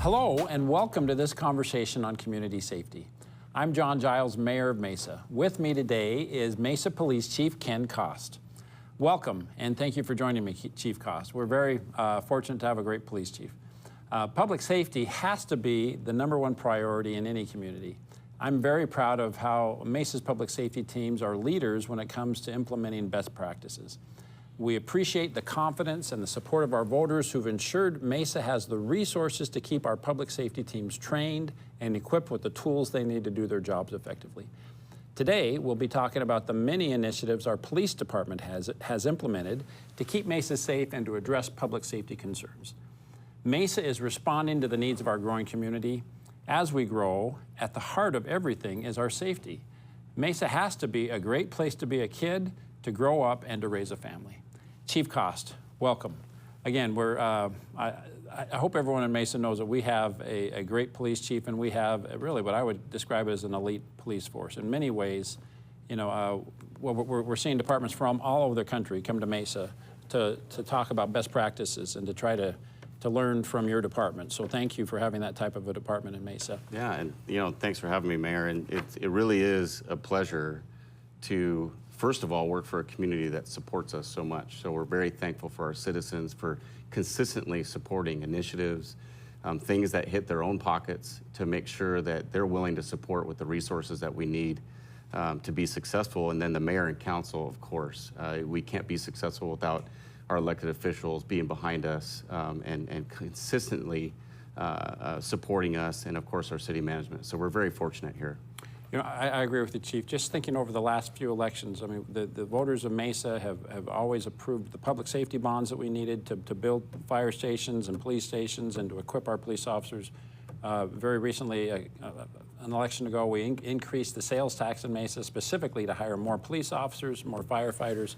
Hello and welcome to this conversation on community safety. I'm Giles, Mayor of Mesa. With me today is Mesa Police Chief Ken Cost. Welcome and thank you for joining me, Chief Cost. We're very fortunate to have a great police chief. Public safety has to be the #1 priority in any community. I'm very proud of how Mesa's public safety teams are leaders when it comes to implementing best practices. We appreciate the confidence and the support of our voters who've ensured Mesa has the resources to keep our public safety teams trained and equipped with the tools they need to do their jobs effectively. Today, we'll be talking about the many initiatives our police department has implemented to keep Mesa safe and to address public safety concerns. Mesa is responding to the needs of our growing community. As we grow, at the heart of everything is our safety. Mesa has to be a great place to be a kid, to grow up, and to raise a family. Chief Cost, welcome. Again, I hope everyone in Mesa knows that we have a great police chief, and we have really what I would describe as an elite police force. In many ways, you know, we're seeing departments from all over the country come to Mesa to talk about best practices and to try to learn from your department. So thank you for having that type of a department in Mesa. Yeah, and you know, thanks for having me, Mayor. And it really is a pleasure to, first of all, work for a community that supports us so much. So we're very thankful for our citizens for consistently supporting initiatives, things that hit their own pockets to make sure that they're willing to support with the resources that we need to be successful. And then the mayor and council, of course. We can't be successful without our elected officials being behind us and consistently supporting us, and of course our city management. So we're very fortunate here. You know, I agree with you, Chief. Just thinking over the last few elections, I mean, the voters of Mesa have always approved the public safety bonds that we needed to build fire stations and police stations and to equip our police officers. Very recently, an election ago, we increased the sales tax in Mesa specifically to hire more police officers, more firefighters,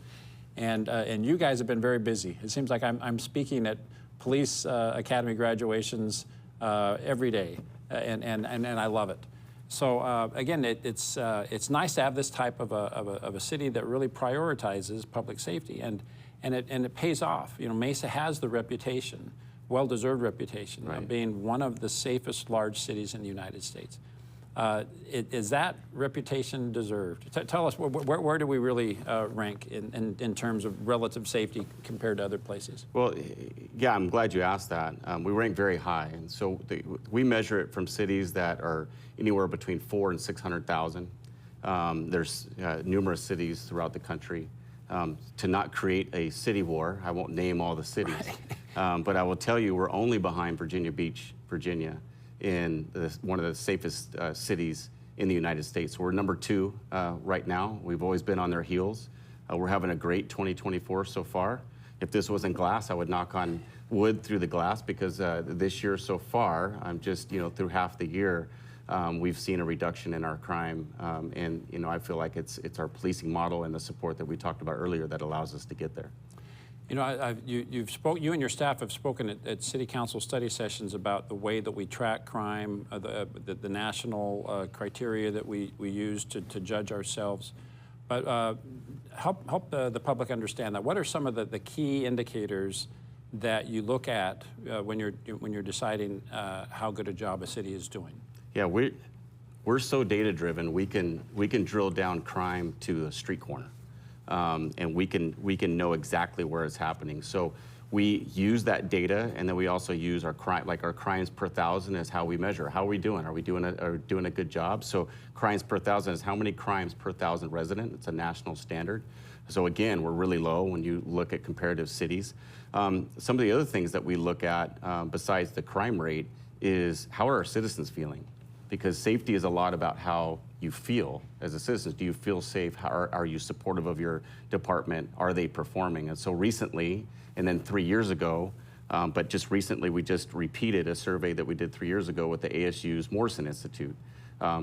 and you guys have been very busy. It seems like I'm speaking at police academy graduations every day, and I love it. So again, it's nice to have this type of a city that really prioritizes public safety, and it pays off. You know, Mesa has the reputation, well-deserved reputation, right, of being one of the safest large cities in the United States. Is that reputation deserved? Tell us, where do we really rank in terms of relative safety compared to other places? Well, yeah, I'm glad you asked that. We rank very high, and so we measure it from cities that are anywhere between 400,000 and 600,000. There's numerous cities throughout the country. To not create a city war, I won't name all the cities, right, but I will tell you we're only behind Virginia Beach, Virginia, in one of the safest cities in the United States. We're #2 right now. We've always been on their heels. We're having a great 2024 so far. If this wasn't glass, I would knock on wood through the glass, because this year so far, just through half the year, we've seen a reduction in our crime, and I feel like it's our policing model and the support that we talked about earlier that allows us to get there. You know, you and your staff have spoken at City Council study sessions about the way that we track crime, the national criteria that we use to judge ourselves. But help the public understand that. What are some of the key indicators that you look at when you're deciding how good a job a city is doing? Yeah, we're so data driven. We can drill down crime to a street corner. And we can know exactly where it's happening. So we use that data, and then we also use our crimes per thousand is how we measure. How are we doing? Are we doing a good job? So crimes per thousand is how many crimes per thousand resident. It's a national standard. So again, we're really low when you look at comparative cities. Some of the other things that we look at besides the crime rate is how are our citizens feeling? Because safety is a lot about how you feel as a citizen. Do you feel safe? Are you supportive of your department? Are they performing? And so recently, and then 3 years ago, but just recently, we just repeated a survey that we did 3 years ago with the ASU's Morrison Institute.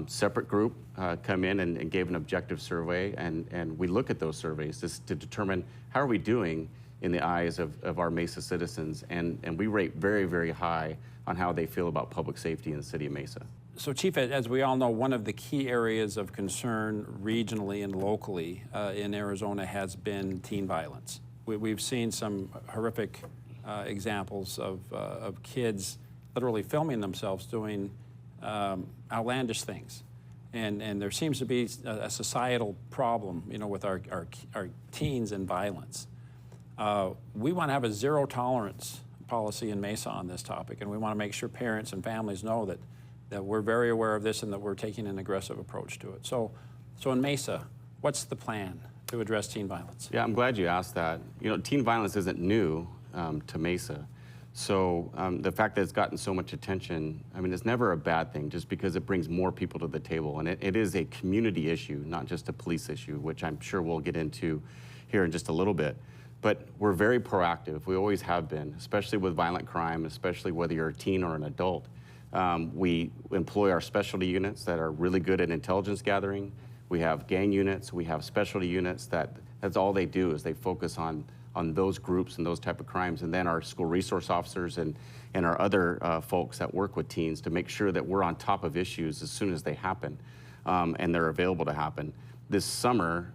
Separate group come in and gave an objective survey, and we look at those surveys to determine how are we doing in the eyes of our Mesa citizens, and we rate very, very high on how they feel about public safety in the city of Mesa. So, Chief, as we all know, one of the key areas of concern regionally and locally in Arizona has been teen violence. We've seen some horrific examples of kids literally filming themselves doing outlandish things. And there seems to be a societal problem, with our teens and violence. We want to have a zero tolerance policy in Mesa on this topic, and we want to make sure parents and families know that we're very aware of this and that we're taking an aggressive approach to it. So in Mesa, what's the plan to address teen violence? Yeah, I'm glad you asked that. Teen violence isn't new to Mesa. So the fact that it's gotten so much attention, it's never a bad thing just because it brings more people to the table. And it is a community issue, not just a police issue, which I'm sure we'll get into here in just a little bit. But we're very proactive. We always have been, especially with violent crime, especially whether you're a teen or an adult. We employ our specialty units that are really good at intelligence gathering. We have gang units. We have specialty units that's all they do is they focus on those groups and those type of crimes, and then our school resource officers and our other folks that work with teens to make sure that we're on top of issues as soon as they happen, and they're available to happen. This summer,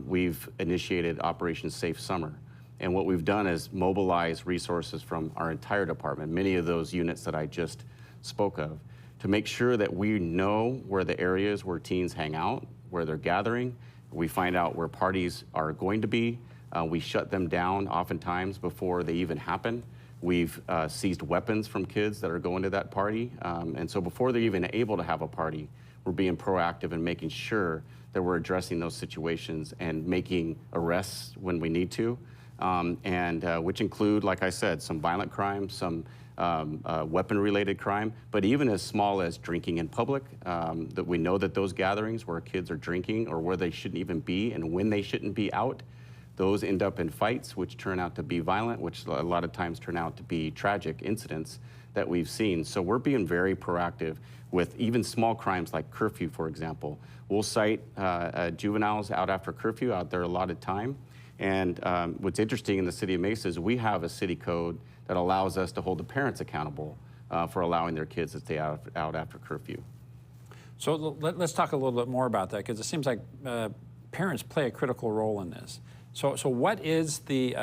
we've initiated Operation Safe Summer, and what we've done is mobilize resources from our entire department, many of those units that I just spoke of, to make sure that we know where the areas where teens hang out, where they're gathering. We find out where parties are going to be. We shut them down oftentimes before they even happen. We've seized weapons from kids that are going to that party. And so before they're even able to have a party, we're being proactive and making sure that we're addressing those situations and making arrests when we need to, which include, like I said, some violent crime, some weapon-related crime, but even as small as drinking in public, that we know that those gatherings where kids are drinking or where they shouldn't even be and when they shouldn't be out, those end up in fights, which turn out to be violent, which a lot of times turn out to be tragic incidents that we've seen. So we're being very proactive with even small crimes like curfew, for example. We'll cite juveniles out after curfew, out there a lot of time. And what's interesting in the city of Mesa is we have a city code that allows us to hold the parents accountable for allowing their kids to stay out after curfew. So let's talk a little bit more about that, because it seems like parents play a critical role in this. So what is the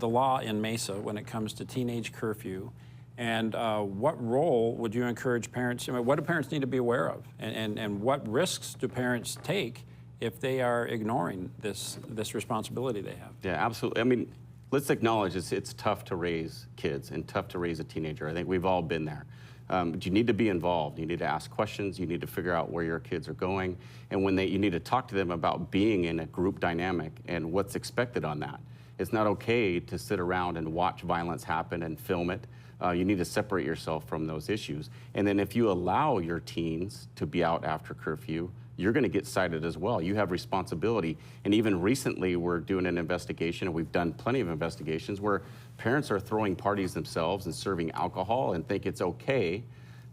law in Mesa when it comes to teenage curfew, and what role would you encourage parents? What do parents need to be aware of, and what risks do parents take if they are ignoring this responsibility they have? Yeah, absolutely. Let's acknowledge it's tough to raise kids and tough to raise a teenager. I think we've all been there. But you need to be involved. You need to ask questions. You need to figure out where your kids are going. And you need to talk to them about being in a group dynamic and what's expected on that. It's not okay to sit around and watch violence happen and film it. You need to separate yourself from those issues. And then if you allow your teens to be out after curfew, you're going to get cited as well. You have responsibility. And even recently, we're doing an investigation, and we've done plenty of investigations, where parents are throwing parties themselves and serving alcohol and think it's okay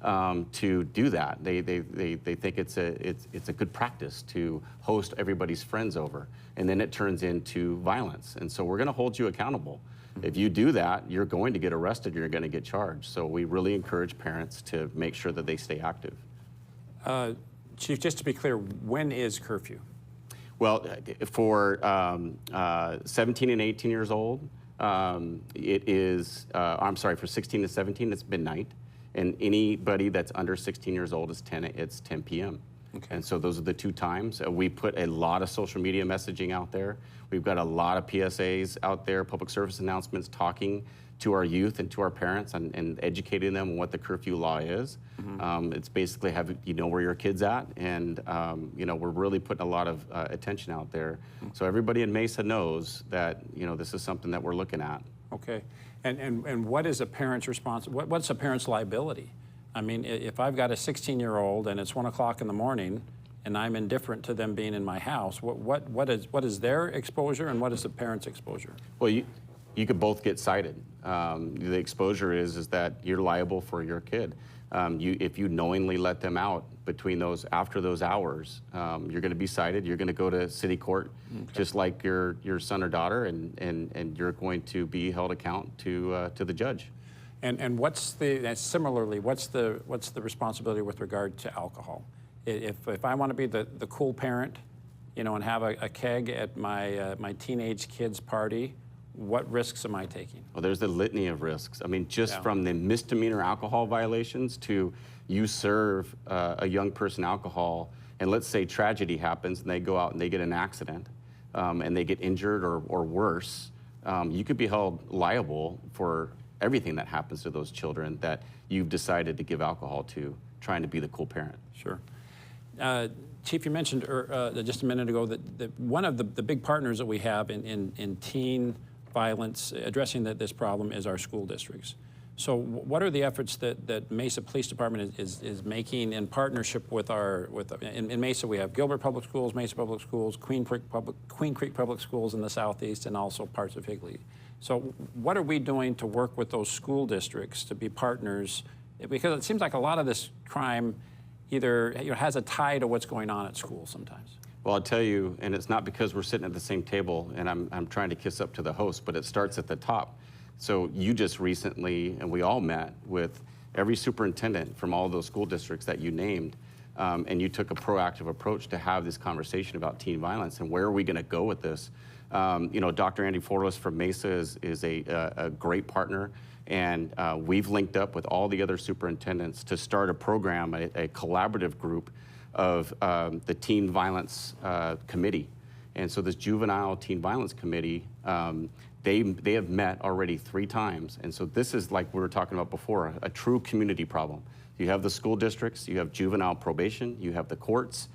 to do that. They think it's a good practice to host everybody's friends over, and then it turns into violence. And so we're going to hold you accountable. If you do that, you're going to get arrested, you're going to get charged. So we really encourage parents to make sure that they stay active. Chief, just to be clear, when is curfew? Well, for 17 and 18 years old, it is, for 16 to 17, it's midnight. And anybody that's under 16 years old is 10 p.m. Okay. And so those are the two times. We put a lot of social media messaging out there. We've got a lot of PSAs out there, public service announcements, talking to our youth and to our parents and educating them on what the curfew law is. Mm-hmm. It's basically you know where your kid's at, and we're really putting a lot of attention out there. Mm-hmm. So everybody in Mesa knows that this is something that we're looking at. Okay, and what is a parent's what's a parent's liability? If I've got a 16-year-old and it's 1 o'clock in the morning, and I'm indifferent to them being in my house, what is their exposure and what is the parent's exposure? Well, you could both get cited. The exposure is that you're liable for your kid. If you knowingly let them out after those hours, you're going to be cited. You're going to go to city court, okay, just like your son or daughter, and you're going to be held account to the judge. And similarly, what's the responsibility with regard to alcohol? If I want to be the cool parent, and have a keg at my teenage kid's party, what risks am I taking? Well, there's a litany of risks. I mean, just Yeah. from the misdemeanor alcohol violations to you serve a young person alcohol, and let's say tragedy happens and they go out and they get an accident and they get injured or worse, you could be held liable for everything that happens to those children that you've decided to give alcohol to, trying to be the cool parent. Sure. Chief, you mentioned just a minute ago that one of the big partners that we have in teen violence, addressing this problem, is our school districts. So what are the efforts that Mesa Police Department is making in partnership with in Mesa we have Gilbert Public Schools, Mesa Public Schools, Queen Creek Public Schools in the southeast, and also parts of Higley. So what are we doing to work with those school districts to be partners? Because it seems like a lot of this crime either has a tie to what's going on at school sometimes. Well, I'll tell you, and it's not because we're sitting at the same table and I'm trying to kiss up to the host, but it starts at the top. So you just recently, and we all met with every superintendent from all those school districts that you named, and you took a proactive approach to have this conversation about teen violence and where are we going to go with this. Dr. Andy Fortas from Mesa is a great partner, and we've linked up with all the other superintendents to start a program, a collaborative group of the Teen Violence Committee. And so this Juvenile Teen Violence Committee, they have met already 3 times. And so this is, like we were talking about before, a true community problem. You have the school districts, you have juvenile probation, you have the courts,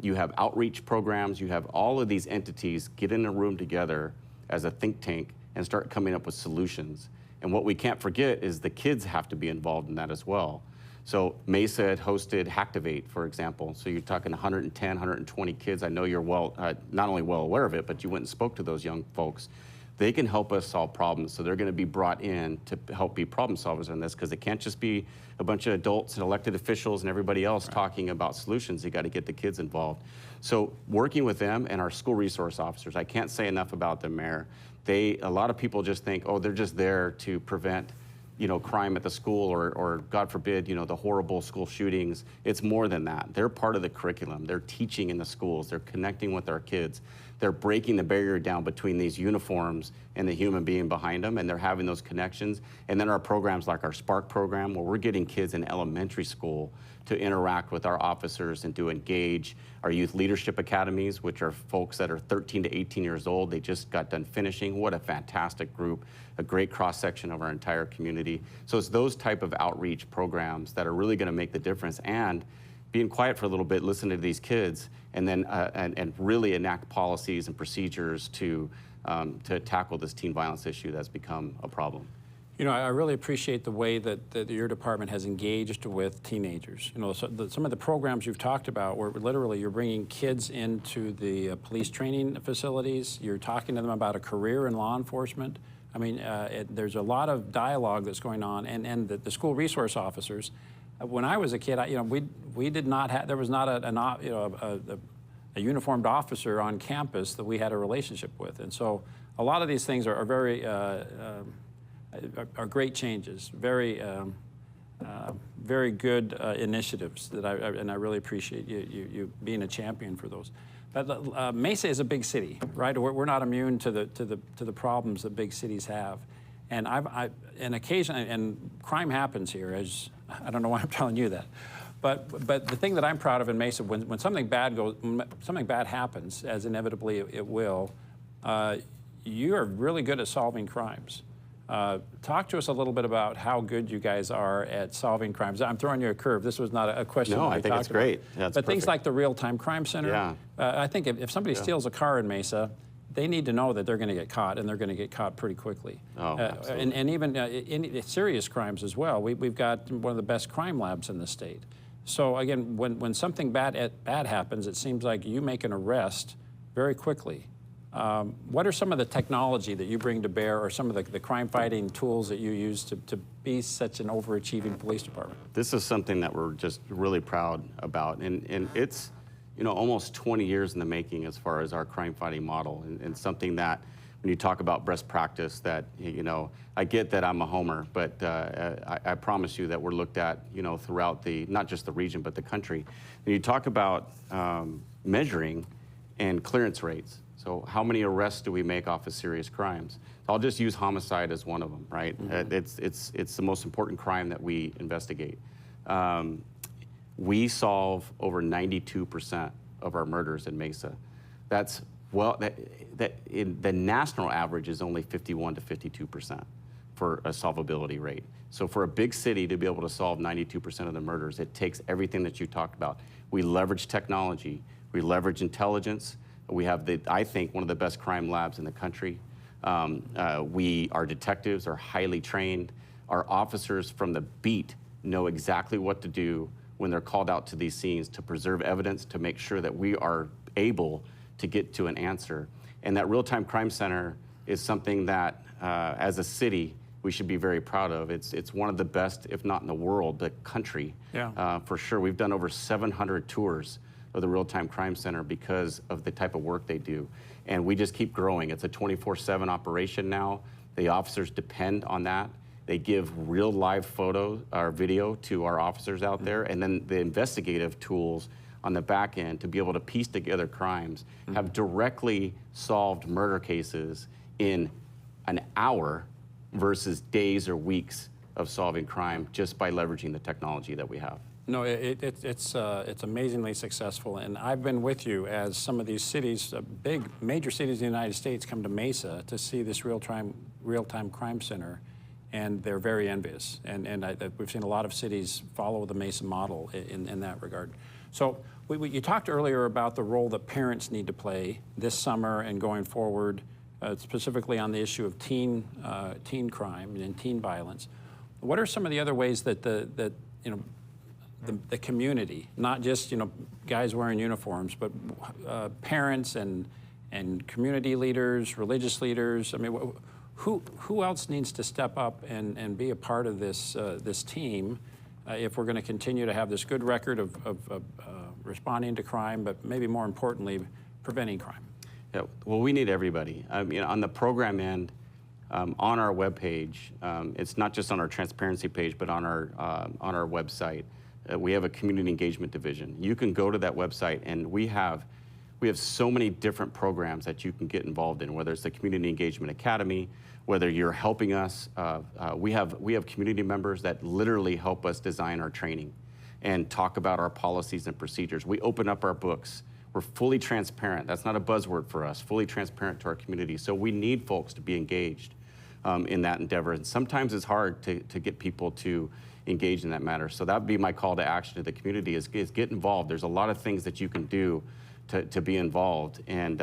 you have outreach programs, you have all of these entities get in a room together as a think tank and start coming up with solutions. And what we can't forget is the kids have to be involved in that as well. So Mesa had hosted Hacktivate, for example. So you're talking 110, 120 kids. I know you're not only well aware of it, but you went and spoke to those young folks. They can help us solve problems. So they're going to be brought in to help be problem solvers in this, because it can't just be a bunch of adults and elected officials and everybody else talking about solutions. You got to get the kids involved. So working with them and our school resource officers, I can't say enough about them, Mayor. A lot of people just think, oh, they're just there to prevent crime at the school or God forbid, the horrible school shootings. It's more than that. They're part of the curriculum. They're teaching in the schools. They're connecting with our kids. They're breaking the barrier down between these uniforms and the human being behind them, and they're having those connections. And then our programs like our Spark program, where we're getting kids in elementary school to interact with our officers and to engage. Our youth leadership academies, which are folks that are 13 to 18 years old. They just got done finishing. What a fantastic group, a great cross-section of our entire community. So it's those type of outreach programs that are really gonna make the difference, and being quiet for a little bit, listen to these kids, and then and really enact policies and procedures to tackle this teen violence issue that's become a problem. I really appreciate the way that your department has engaged with teenagers. Some of the programs you've talked about where literally you're bringing kids into the police training facilities, you're talking to them about a career in law enforcement. I mean, there's a lot of dialogue that's going on, and the school resource officers. When I was a kid, we did not have, there was not a uniformed officer on campus that we had a relationship with, and so a lot of these things are very are great changes, very good initiatives that I really appreciate you being a champion for those. But Mesa is a big city, right? We're not immune to the problems that big cities have, and and occasionally, and crime happens here. As I don't know why I'm telling you that, but the thing that I'm proud of in Mesa, when something bad happens, as inevitably it will, you are really good at solving crimes. Talk to us a little bit about how good you guys are at solving crimes. I'm throwing you a curve. This was not a question. No, I think it's great. That's but perfect. Things like the real-time crime center. Yeah. I think if somebody steals a car in Mesa, they need to know that they're going to get caught, and they're going to get caught pretty quickly. Oh, absolutely. And even in serious crimes as well. We've got one of the best crime labs in the state. So again, when something bad happens, it seems like you make an arrest very quickly. What are some of the technology that you bring to bear, or some of the crime-fighting tools that you use to be such an overachieving police department? This is something that we're just really proud about, and it's almost 20 years in the making as far as our crime-fighting model, and something that when you talk about best practice, that I get that I'm a homer, but I promise you that we're looked at throughout not just the region but the country. When you talk about measuring and clearance rates. So how many arrests do we make off of serious crimes? I'll just use homicide as one of them, right? It's the most important crime that we investigate. We solve over 92% of our murders in Mesa. That's, well, the national average is only 51 to 52% for a solvability rate. So for a big city to be able to solve 92% of the murders, it takes everything that you talked about. We leverage technology, we leverage intelligence. We have, I think, one of the best crime labs in the country. Our detectives are highly trained. Our officers from the beat know exactly what to do when they're called out to these scenes to preserve evidence, to make sure that we are able to get to an answer. And that real-time crime center is something that, as a city, we should be very proud of. It's one of the best, if not in the world, the country, for sure. We've done over 700 tours of the real-time crime center because of the type of work they do. And we just keep growing. It's a 24/7 operation now. The officers depend on that. They give real live photo or video to our officers out there, and then the investigative tools on the back end to be able to piece together crimes have directly solved murder cases in an hour versus days or weeks of solving crime just by leveraging the technology that we have. No, it's amazingly successful, and I've been with you as some of these cities, big major cities in the United States, come to Mesa to see this real-time crime center, and they're very envious. And we've seen a lot of cities follow the Mesa model in that regard. So you talked earlier about the role that parents need to play this summer and going forward, specifically on the issue of teen crime and teen violence. What are some of the other ways that the community, not just guys wearing uniforms, but parents and community leaders, religious leaders? I mean, who else needs to step up and be a part of this team if we're going to continue to have this good record of responding to crime, but maybe more importantly, preventing crime? Yeah, well, we need everybody. I mean, on the program end, on our webpage, it's not just on our transparency page, but on our website. We have a community engagement division. You can go to that website, and we have so many different programs that you can get involved in, whether it's the Community Engagement Academy, whether you're helping us. We have community members that literally help us design our training and talk about our policies and procedures. We open up our books. We're fully transparent. That's not a buzzword for us, fully transparent to our community. So we need folks to be engaged in that endeavor. And sometimes it's hard to get people to engage in that matter. So that would be my call to action to the community is get involved. There's a lot of things that you can do to be involved. And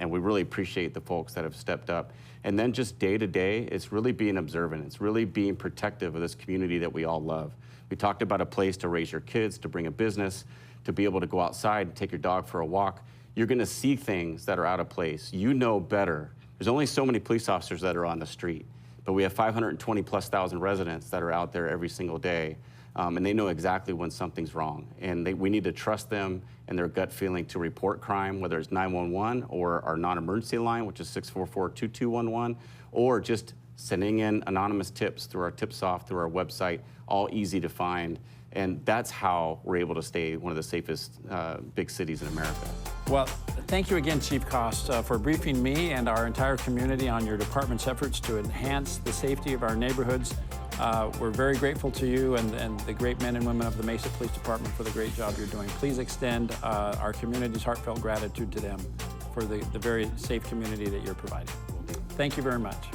we really appreciate the folks that have stepped up. And then just day to day, it's really being observant. It's really being protective of this community that we all love. We talked about a place to raise your kids, to bring a business, to be able to go outside and take your dog for a walk. You're going to see things that are out of place. You know better. There's only so many police officers that are on the street, but we have 520,000+ residents that are out there every single day, and they know exactly when something's wrong. And we need to trust them and their gut feeling to report crime, whether it's 911 or our non-emergency line, which is 644-2211, or just sending in anonymous tips through our tips-off, through our website, all easy to find. And that's how we're able to stay one of the safest big cities in America. Well, thank you again, Chief Cost, for briefing me and our entire community on your department's efforts to enhance the safety of our neighborhoods. We're very grateful to you and the great men and women of the Mesa Police Department for the great job you're doing. Please extend our community's heartfelt gratitude to them for the very safe community that you're providing. Thank you very much.